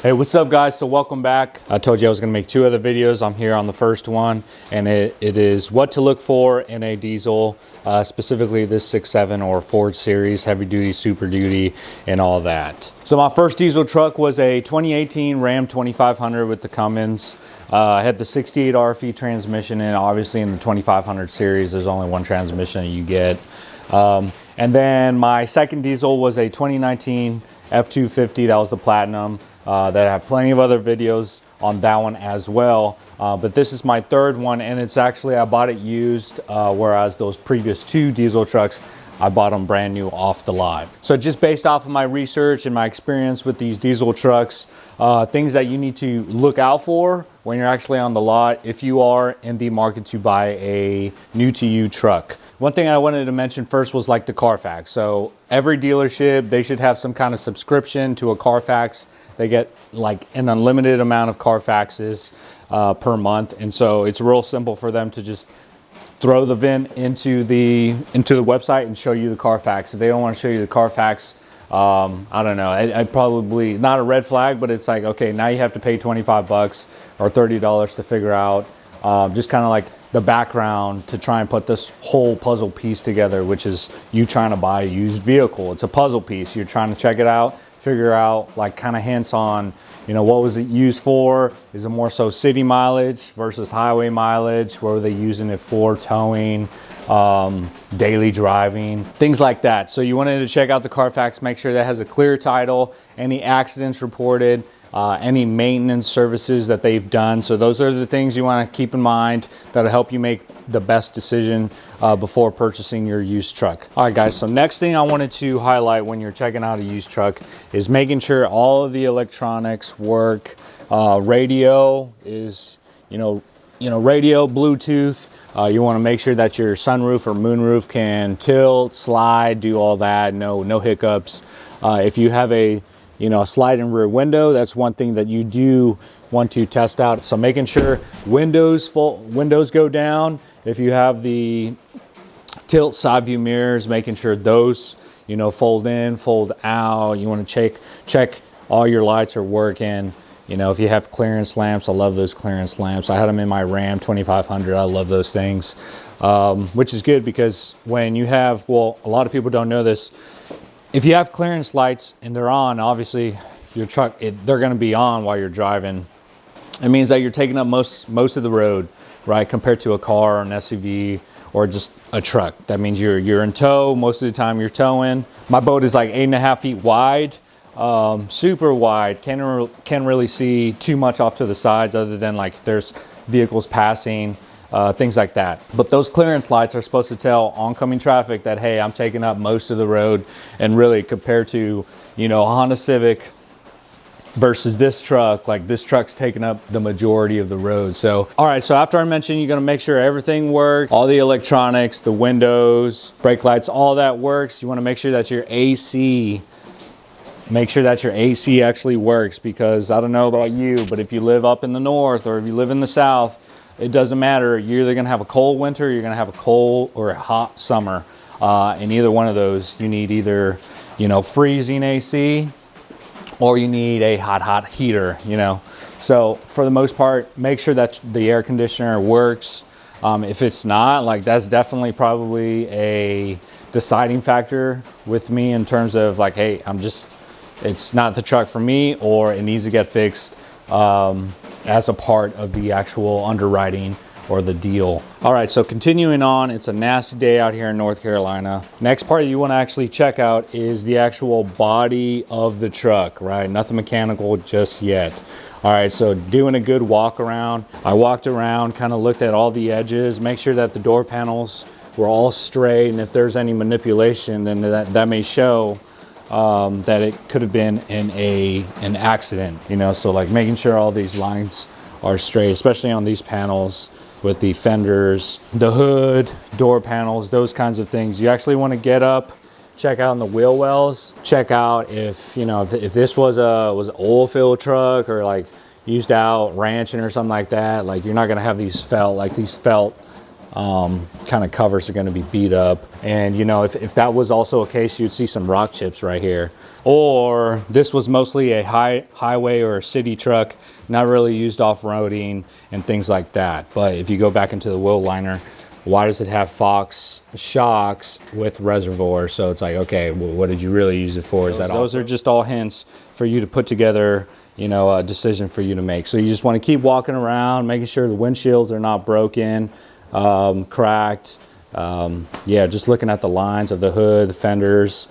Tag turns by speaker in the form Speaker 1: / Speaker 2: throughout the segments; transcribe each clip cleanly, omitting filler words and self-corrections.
Speaker 1: Hey, what's up guys? So welcome back. I told you I was gonna make two other videos. I'm here on the first one, and it is what to look for in a diesel, specifically this 6.7 or Ford series, heavy duty, super duty, and all that. So my first diesel truck was a 2018 Ram 2500 with the Cummins. I had the 68 RFE transmission, and obviously in the 2500 series, there's only one transmission you get. And then my second diesel was a 2019 F250. That was the Platinum. That I have plenty of other videos on that one as well. But this is my third one, and it's actually, I bought it used, whereas those previous two diesel trucks, I bought them brand new off the lot. So just based off of my research and my experience with these diesel trucks, things that you need to look out for when you're actually on the lot if you are in the market to buy a new to you truck. One thing I wanted to mention first was like the Carfax. So every dealership, they should have some kind of subscription to a Carfax. They get like an unlimited amount of Carfaxes per month. And so it's real simple for them to just throw the VIN into the website and show you the Carfax. If they don't want to show you the Carfax, I don't know, I probably, not a red flag, but it's like, okay, now you have to pay 25 bucks or $30 to figure out just kind of like the background to try and put this whole puzzle piece together, which is you trying to buy a used vehicle. It's a puzzle piece. You're trying to check it out, figure out like kind of hints on, you know, what was it used for? Is it more so city mileage versus highway mileage? What were they using it for? Towing, daily driving, things like that. So you wanted to check out the Carfax, make sure that has a clear title, any accidents reported, any maintenance services that they've done. So those are the things you want to keep in mind that'll help you make the best decision before purchasing your used truck. All right guys, so next thing I wanted to highlight when you're checking out a used truck is making sure all of the electronics work. Radio is, you know, radio, Bluetooth. You want to make sure that your sunroof or moonroof can tilt, slide, do all that, no hiccups. If you have a sliding rear window, that's one thing that you do want to test out. So making sure windows go down. If you have the tilt side view mirrors, making sure those, fold in, fold out. You want to check all your lights are working. If you have clearance lamps, I love those clearance lamps. I had them in my Ram 2500. I love those things, which is good because when you have, well, a lot of people don't know this. If you have clearance lights and they're on, obviously your truck, they're going to be on while you're driving. It means that you're taking up most of the road, right? Compared to a car or an SUV or just a truck. That means you're in tow. Most of the time you're towing. My boat is like 8.5 feet wide, super wide. Can't really see too much off to the sides other than like if there's vehicles passing. Things like that. But those clearance lights are supposed to tell oncoming traffic that, hey, I'm taking up most of the road. And really compared to, a Honda Civic versus this truck, like this truck's taking up the majority of the road. So, all right, so after I mentioned, you're gonna make sure everything works, all the electronics, the windows, brake lights, all that works. You wanna make sure that your AC actually works, because I don't know about you, but if you live up in the north or if you live in the south, it doesn't matter. You're either gonna have a cold winter, or you're gonna have a cold or a hot summer. And either one of those, you need either, freezing AC or you need a hot heater, So for the most part, make sure that the air conditioner works. If it's not, like that's definitely probably a deciding factor with me in terms of like, hey, it's not the truck for me, or it needs to get fixed. As a part of the actual underwriting or the deal. All right, so continuing on, it's a nasty day out here in North Carolina. Next part you want to actually check out is the actual body of the truck, right? Nothing mechanical just yet. All right, so doing a good walk around. I walked around, kind of looked at all the edges, make sure that the door panels were all straight, and if there's any manipulation, then that may show that it could have been in an accident, so like making sure all these lines are straight, especially on these panels with the fenders, the hood, door panels, those kinds of things. You actually want to get up, check out on the wheel wells, check out if this was an oil field truck or like used out ranching or something like that. Like you're not going to have these felt kind of covers are going to be beat up. And you know, if that was also a case, you'd see some rock chips right here. Or this was mostly a highway or a city truck, not really used off-roading and things like that. But if you go back into the wheel liner, why does it have Fox shocks with Reservoir? So it's like, okay, well, what did you really use it for? Is that those are just all hints for you to put together, you know, a decision for you to make. So you just want to keep walking around, making sure the windshields are not broken, cracked. Yeah, just looking at the lines of the hood, the fenders.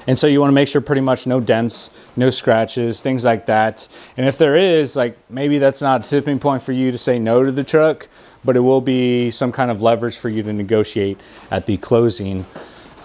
Speaker 1: And so you want to make sure pretty much no dents, no scratches, things like that. And if there is, like, maybe that's not a tipping point for you to say no to the truck, but it will be some kind of leverage for you to negotiate at the closing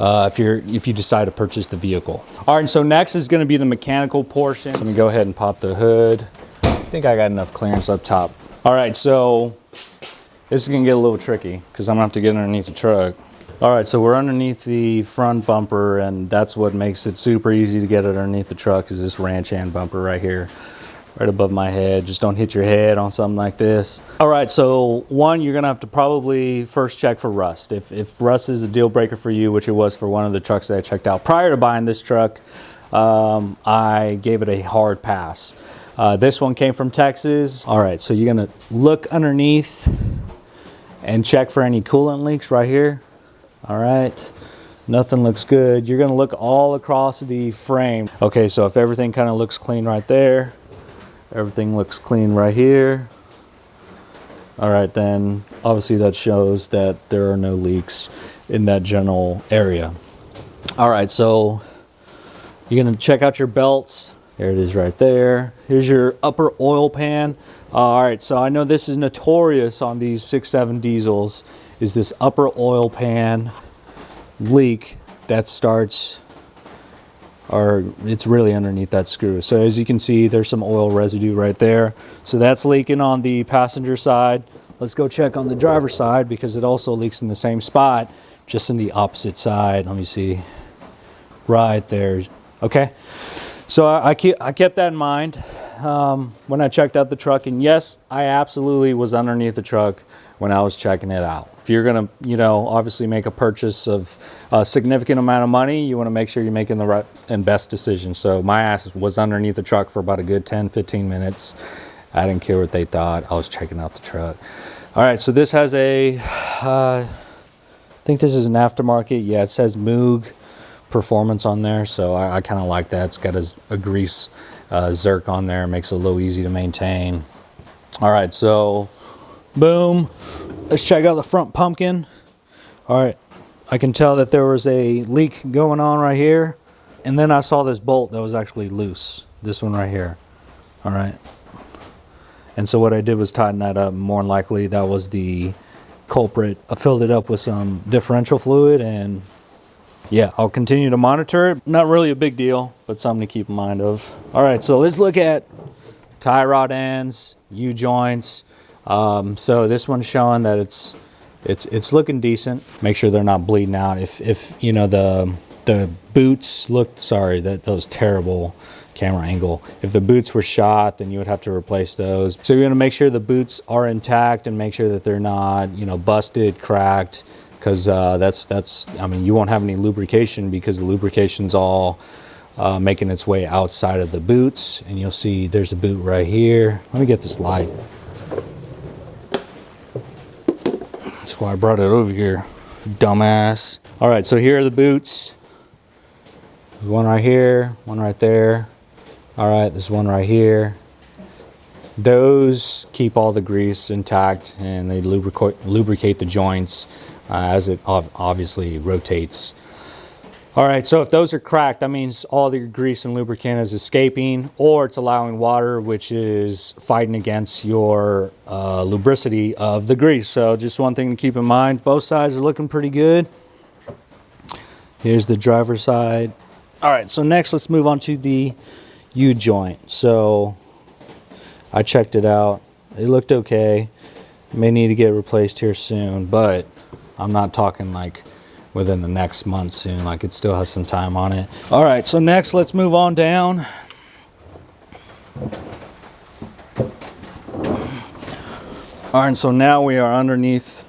Speaker 1: if you decide to purchase the vehicle. All right, and so next is going to be the mechanical portion. So let me go ahead and pop the hood. I think I got enough clearance up top. All right, so this is going to get a little tricky because I'm going to have to get underneath the truck. All right, so we're underneath the front bumper, and that's what makes it super easy to get it underneath the truck is this ranch hand bumper right here, right above my head. Just don't hit your head on something like this. All right, so one, you're gonna have to probably first check for rust. If rust is a deal breaker for you, which it was for one of the trucks that I checked out prior to buying this truck, I gave it a hard pass. This one came from Texas. All right, so you're gonna look underneath and check for any coolant leaks right here. All right, nothing looks good. You're gonna look all across the frame. Okay, so if everything kind of looks clean right there, everything looks clean right here. All right, then obviously that shows that there are no leaks in that general area. All right, so you're gonna check out your belts. There it is right there. Here's your upper oil pan. All right, so I know this is notorious on these 6.7 diesels, is this upper oil pan leak that starts, or it's really underneath that screw. So as you can see, there's some oil residue right there. So that's leaking on the passenger side. Let's go check on the driver's side because it also leaks in the same spot, just in the opposite side. Let me see, right there. Okay, so I kept that in mind when I checked out the truck, and yes, I absolutely was underneath the truck when I was checking it out. If you're gonna, you know, obviously make a purchase of a significant amount of money, you wanna make sure you're making the right and best decision. So my ass was underneath the truck for about a good 10, 15 minutes. I didn't care what they thought. I was checking out the truck. All right, so this has a, I think this is an aftermarket. Yeah, it says Moog Performance on there, so I kind of like that. It's got a grease zerk on there, makes it a little easy to maintain. All right, so boom, let's check out the front pumpkin. All right, I can tell that there was a leak going on right here, and then I saw this bolt that was actually loose, this one right here. All right, and so what I did was tighten that up. More than likely that was the culprit. I filled it up with some differential fluid, and yeah, I'll continue to monitor it. Not really a big deal, but something to keep in mind of. All right, so let's look at tie rod ends, U-joints. So this one's showing that it's looking decent. Make sure they're not bleeding out. If you know the boots looked, sorry, that was terrible camera angle. If the boots were shot, then you would have to replace those. So you're gonna make sure the boots are intact and make sure that they're not, you know, busted, cracked, because that's I mean, you won't have any lubrication because the lubrication's all making its way outside of the boots. And you'll see there's a boot right here. Let me get this light. That's why I brought it over here, dumbass. All right, so here are the boots. There's one right here, one right there. All right, there's one right here. Those keep all the grease intact and they lubricate the joints as it obviously rotates. All right, so if those are cracked, that means all the grease and lubricant is escaping, or it's allowing water, which is fighting against your lubricity of the grease. So just one thing to keep in mind, both sides are looking pretty good. Here's the driver's side. All right, so next let's move on to the U-joint. So I checked it out. It looked okay. May need to get replaced here soon, but I'm not talking like within the next month soon, like it still has some time on it. All right, so next let's move on down. All right, so now we are underneath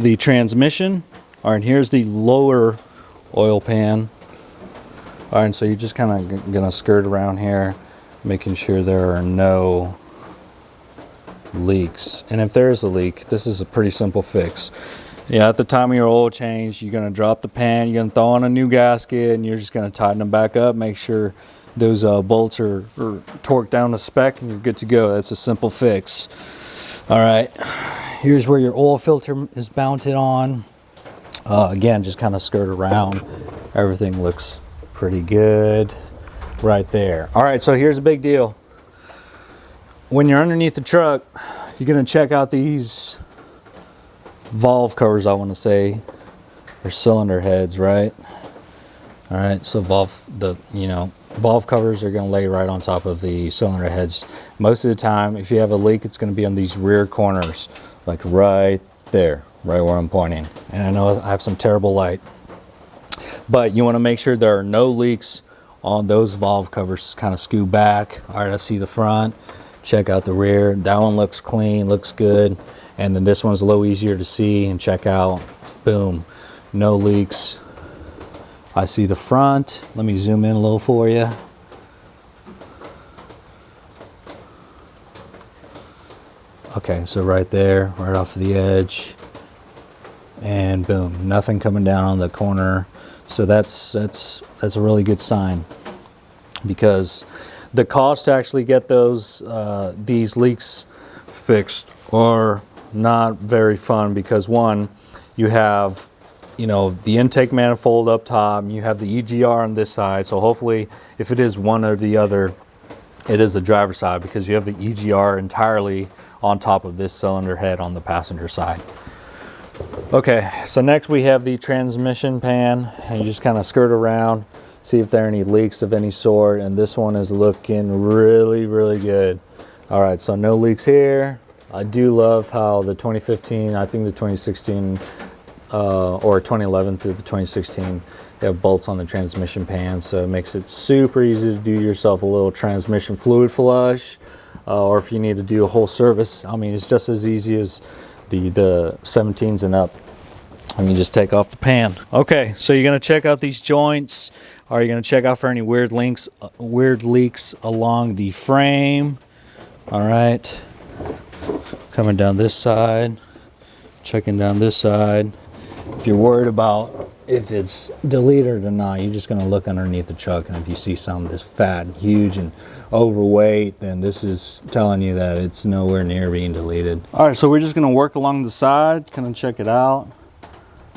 Speaker 1: the transmission. All right, here's the lower oil pan. All right, so you're just kind of gonna skirt around here, making sure there are no leaks. And if there is a leak, this is a pretty simple fix. Yeah, at the time of your oil change, you're gonna drop the pan, you're gonna throw on a new gasket, and you're just gonna tighten them back up, make sure those bolts are torqued down to spec, and you're good to go. That's a simple fix. All right, here's where your oil filter is mounted on. Again, just kind of skirt around. Everything looks pretty good right there. All right, so here's a big deal. When you're underneath the truck, you're gonna check out these valve covers, I want to say, or cylinder heads, right? All right, so valve covers are going to lay right on top of the cylinder heads. Most of the time, if you have a leak, it's going to be on these rear corners, like right there, right where I'm pointing. And I know I have some terrible light, but you want to make sure there are no leaks on those valve covers. Kind of scoot back. All right, I see the front. Check out the rear. That one looks clean, looks good. And then this one's a little easier to see and check out. Boom, no leaks. I see the front. Let me zoom in a little for you. Okay, so right there, right off the edge. And boom, nothing coming down on the corner. So that's a really good sign, because the cost to actually get these leaks fixed are not very fun, because one, you have the intake manifold up top, you have the EGR on this side. So hopefully, if it is one or the other, it is the driver's side, because you have the EGR entirely on top of this cylinder head on the passenger side. Okay, so next we have the transmission pan, and you just kind of skirt around, see if there are any leaks of any sort, and this one is looking really, really good. All right, so no leaks here. I do love how the 2015, I think the 2016, or 2011 through the 2016, they have bolts on the transmission pan, so it makes it super easy to do yourself a little transmission fluid flush, or if you need to do a whole service. I mean, it's just as easy as the 17s and up. And you just take off the pan. Okay, so you're gonna check out these joints. Are you gonna check out for any weird leaks along the frame? All right, coming down this side, checking down this side. If you're worried about if it's deleted or not, you're just gonna look underneath the truck, and if you see something that's fat and huge and overweight, then this is telling you that it's nowhere near being deleted. All right, so we're just gonna work along the side, kind of check it out.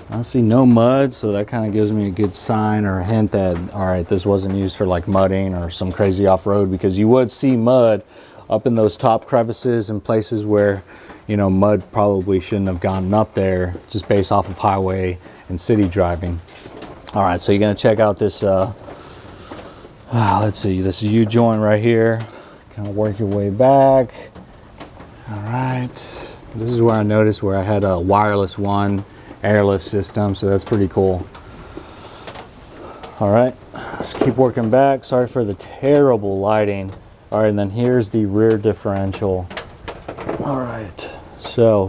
Speaker 1: I see no mud, so that kind of gives me a good sign or a hint that, all right, this wasn't used for like mudding or some crazy off-road, because you would see mud up in those top crevices and places where, mud probably shouldn't have gotten up there, just based off of highway and city driving. All right, so you're gonna check out this, let's see, this U-joint right here. Kind of work your way back. All right, this is where I noticed where I had a WirelessONE Airlift system, so that's pretty cool. All right, let's keep working back. Sorry for the terrible lighting. All right, and then here's the rear differential. All right, so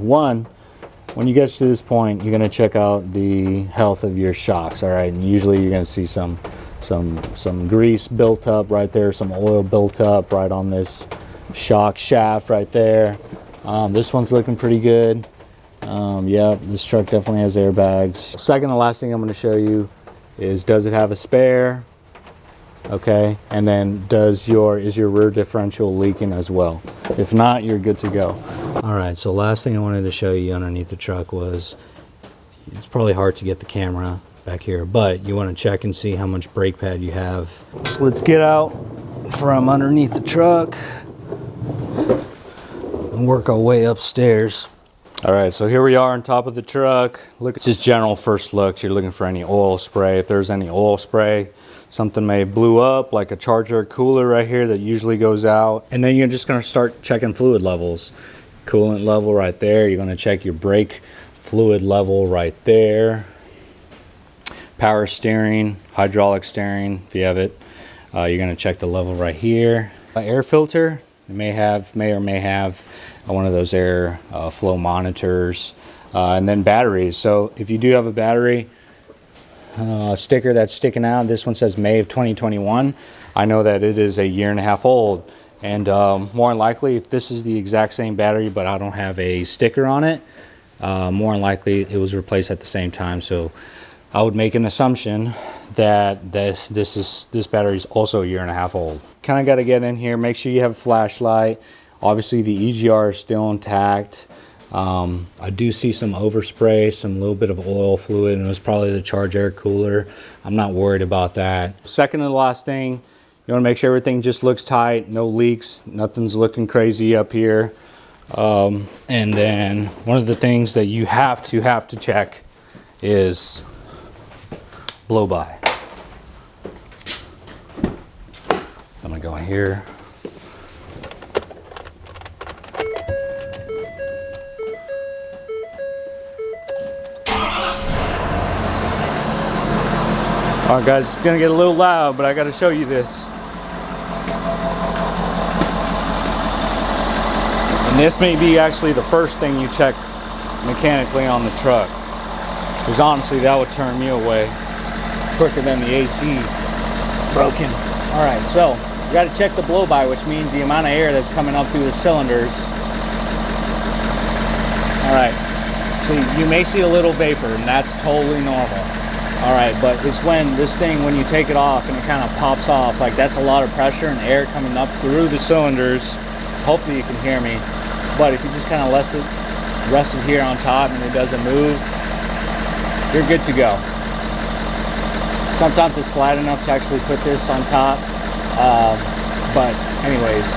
Speaker 1: when you get to this point, you're gonna check out the health of your shocks. All right, and usually you're gonna see some grease built up right there, some oil built up right on this shock shaft right there. This one's looking pretty good. Yeah, this truck definitely has airbags. Second to last thing I'm going to show you is, does it have a spare? Okay, and then is your rear differential leaking as well? If not, you're good to go. All right, so last thing I wanted to show you underneath the truck was, it's probably hard to get the camera back here, but you want to check and see how much brake pad you have. So let's get out from underneath the truck and work our way upstairs. All right, so here we are on top of the truck. Look at just general first looks. You're looking for any oil spray. If there's any oil spray, something may have blew up, like a charger cooler right here that usually goes out. And then you're just gonna start checking fluid levels. Coolant level right there. You're gonna check your brake fluid level right there. Power steering, hydraulic steering, if you have it. You're gonna check the level right here. Air filter, it may or may have one of those air flow monitors. And then batteries. So if you do have a battery sticker that's sticking out, this one says May of 2021. I know that it is a 1.5 years old. And more than likely, if this is the exact same battery, but I don't have a sticker on it, more than likely it was replaced at the same time. So I would make an assumption that this battery is also a 1.5 years old. Kind of got to get in here, make sure you have a flashlight. Obviously the EGR is still intact. I do see some overspray, some little bit of oil fluid, and it was probably the charge air cooler. I'm not worried about that. Second to the last thing, you want to make sure everything just looks tight, no leaks, nothing's looking crazy up here. And then one of the things that you have to check is blow by. I'm gonna go in here. All right, guys, it's gonna get a little loud, but I gotta show you this. And this may be actually the first thing you check mechanically on the truck, because honestly, that would turn me away quicker than the AC broken. All right, so you gotta check the blow-by, which means the amount of air that's coming up through the cylinders. All right, so you may see a little vapor, and that's totally normal. All right, but it's when this thing, when you take it off and it kind of pops off, like that's a lot of pressure and air coming up through the cylinders. Hopefully you can hear me. But if you just kind of rest it here on top and it doesn't move, you're good to go. Sometimes it's flat enough to actually put this on top. But anyways,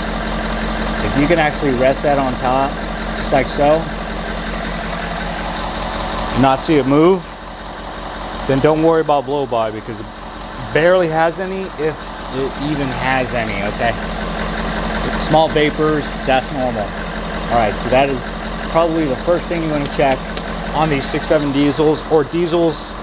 Speaker 1: if you can actually rest that on top, just like so, and not see it move, then don't worry about blow-by, because it barely has any, if it even has any, okay? Small vapors, that's normal. All right, so that is probably the first thing you want to check on these 6.7 diesels, or diesels,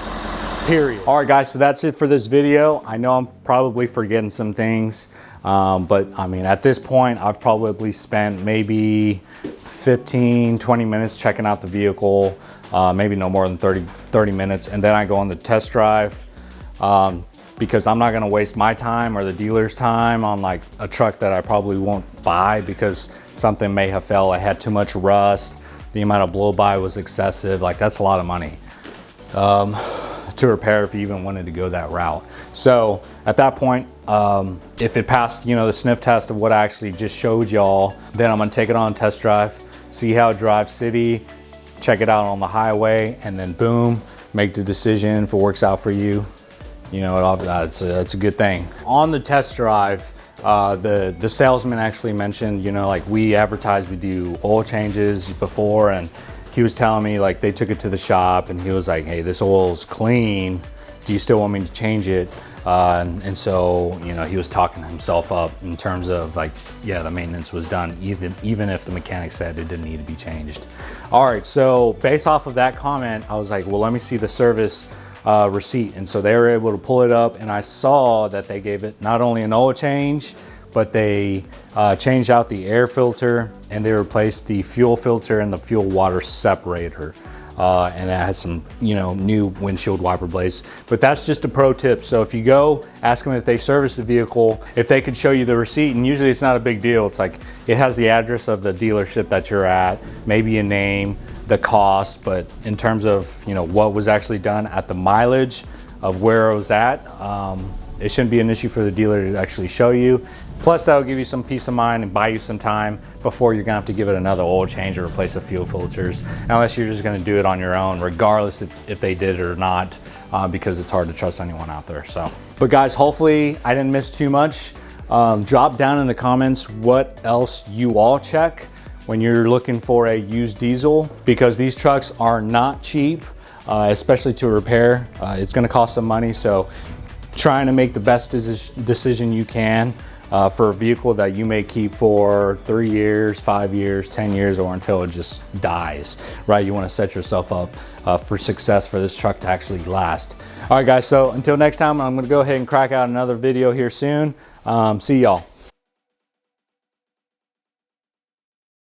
Speaker 1: period. All right, guys, so that's it for this video. I know I'm probably forgetting some things, but I mean, at this point, I've probably spent maybe 15, 20 minutes checking out the vehicle, maybe no more than 30 minutes. And then I go on the test drive, because I'm not gonna waste my time or the dealer's time on like a truck that I probably won't buy because something may have failed. I had too much rust. The amount of blow-by was excessive. Like, that's a lot of money to repair if you even wanted to go that route. So at that point, if it passed, the sniff test of what I actually just showed y'all, then I'm gonna take it on a test drive, see how it drives city, check it out on the highway, and then boom, make the decision if it works out for you. It's a good thing. On the test drive, the salesman actually mentioned, like we advertise, we do oil changes before, and he was telling me like they took it to the shop and he was like, hey, this oil's clean. Do you still want me to change it? And so, he was talking himself up in terms of like, yeah, the maintenance was done, even if the mechanic said it didn't need to be changed. All right, so based off of that comment, I was like, well, let me see the service receipt. And so they were able to pull it up, and I saw that they gave it not only an oil change, but they changed out the air filter, and they replaced the fuel filter and the fuel water separator. And it has some, new windshield wiper blades. But that's just a pro tip. So if you go, ask them if they service the vehicle, if they could show you the receipt, and usually it's not a big deal. It's like, it has the address of the dealership that you're at, maybe a name, the cost, but in terms of, what was actually done at the mileage of where it was at, it shouldn't be an issue for the dealer to actually show you. Plus, that'll give you some peace of mind and buy you some time before you're gonna have to give it another oil change or replace the fuel filters, unless you're just gonna do it on your own, regardless if they did it or not, because it's hard to trust anyone out there. So, but guys, hopefully I didn't miss too much. Drop down in the comments what else you all check when you're looking for a used diesel, because these trucks are not cheap, especially to repair. It's gonna cost some money, so trying to make the best decision you can for a vehicle that you may keep for 3 years, 5 years, 10 years, or until it just dies, right? You wanna set yourself up for success for this truck to actually last. All right, guys, so until next time, I'm gonna go ahead and crack out another video here soon. See y'all.